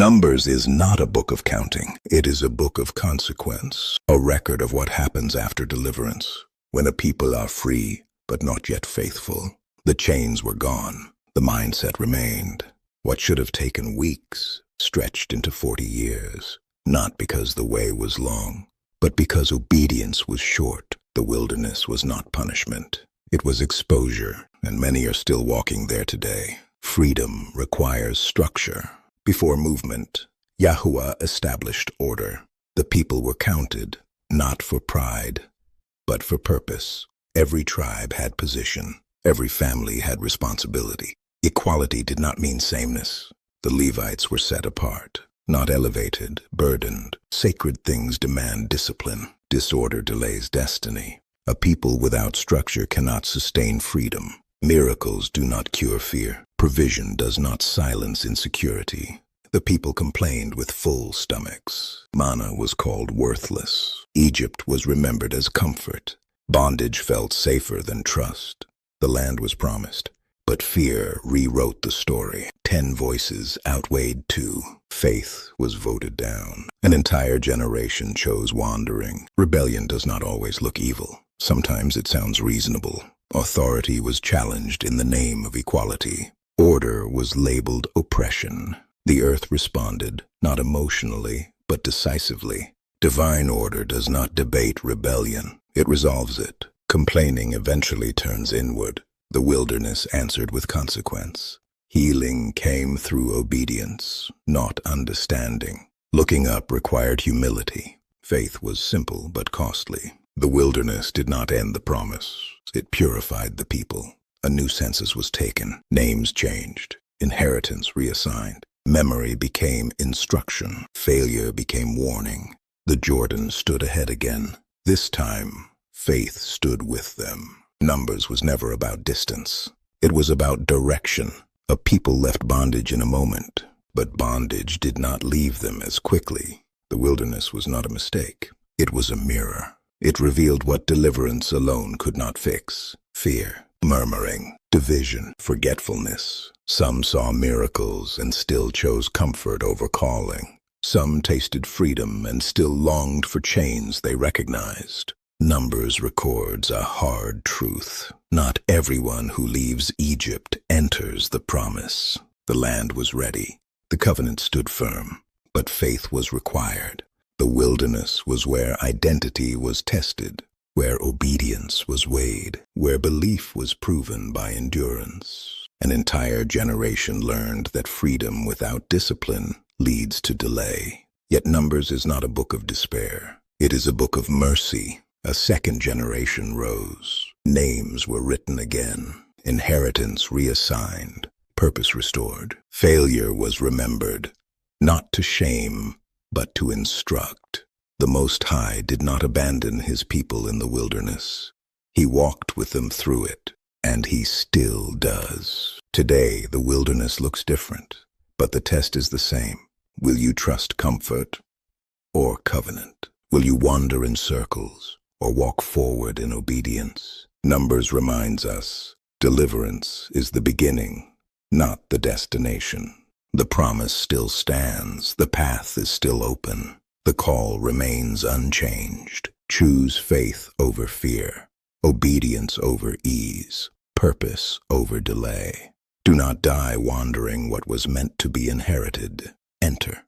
Numbers is not a book of counting. It is a book of consequence, a record of what happens after deliverance, when a people are free but not yet faithful. The chains were gone. The mindset remained. What should have taken weeks stretched into 40 years, not because the way was long, but because obedience was short. The wilderness was not punishment. It was exposure, and many are still walking there today. Freedom requires structure. Before movement, Yahuwah established order. The people were counted, not for pride, but for purpose. Every tribe had position. Every family had responsibility. Equality did not mean sameness. The Levites were set apart, not elevated, burdened. Sacred things demand discipline. Disorder delays destiny. A people without structure cannot sustain freedom. Miracles do not cure fear. Provision does not silence insecurity. The people complained with full stomachs. Manna was called worthless. Egypt was remembered as comfort. Bondage felt safer than trust. The land was promised, but fear rewrote the story. 10 voices outweighed 2. Faith was voted down. An entire generation chose wandering. Rebellion does not always look evil. Sometimes it sounds reasonable. Authority was challenged in the name of equality. Order was labeled oppression. The earth responded, not emotionally, but decisively. Divine order does not debate rebellion. It resolves it. Complaining eventually turns inward. The wilderness answered with consequence. Healing came through obedience, not understanding. Looking up required humility. Faith was simple but costly. The wilderness did not end the promise. It purified the people. A new census was taken. Names changed. Inheritance reassigned. Memory became instruction. Failure became warning. The Jordan stood ahead again. This time, faith stood with them. Numbers was never about distance. It was about direction. A people left bondage in a moment, but bondage did not leave them as quickly. The wilderness was not a mistake. It was a mirror. It revealed what deliverance alone could not fix. Fear, murmuring, division, forgetfulness. Some saw miracles and still chose comfort over calling. Some tasted freedom and still longed for chains they recognized. Numbers records a hard truth. Not everyone who leaves Egypt enters the promise. The land was ready. The covenant stood firm, but faith was required. The wilderness was where identity was tested, where obedience was weighed, where belief was proven by endurance. An entire generation learned that freedom without discipline leads to delay. Yet Numbers is not a book of despair. It is a book of mercy. A second generation rose. Names were written again. Inheritance reassigned. Purpose restored. Failure was remembered, not to shame, but to instruct. The Most High did not abandon his people in the wilderness. He walked with them through it, and he still does. Today, the wilderness looks different, but the test is the same. Will you trust comfort or covenant? Will you wander in circles or walk forward in obedience? Numbers reminds us, deliverance is the beginning, not the destination. The promise still stands. The path is still open. The call remains unchanged. Choose faith over fear, obedience over ease, purpose over delay. Do not die wandering what was meant to be inherited. Enter.